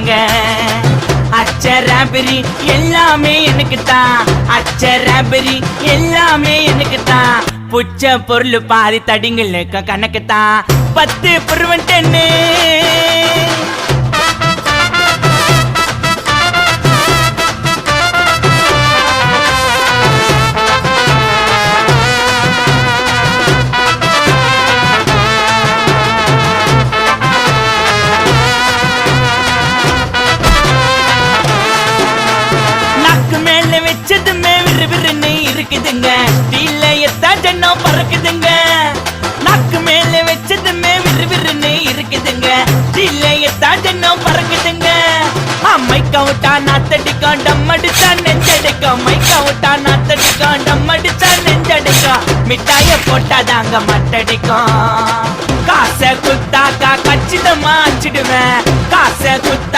தாங்க. அச்சராபரி எல்லாமே எனக்கு தான், அச்சராபரி எல்லாமே எனக்கு தான். புச்ச பொருள் பாதி தடிங்களுக்கு கணக்கு தான், 10 புருவன் 10. வச்சதுமே விறுவிறுன்னு இருக்குதுங்க, டீல எத்தா ஜன்னம் பறக்குதுங்க. நாக்கு மேல வச்சதுமே விறுவிறுன்னு இருக்குதுங்க, டீல எத்தா ஜன்னம் பறக்குதுங்க. மைக்க விட்டா நாத்தடிக்கும், டம் அடிச்சா நெஞ்சடிக்கும். மைக்க விட்டா நாத்தடிக்கும், டம் அடிச்சா நெஞ்சடிக்கும். மிட்டாய போட்டாதாங்க மட்டடிக்கும். காசை குத்தாக்கா கச்சிதமா அச்சிடுவேன், காசை குத்தா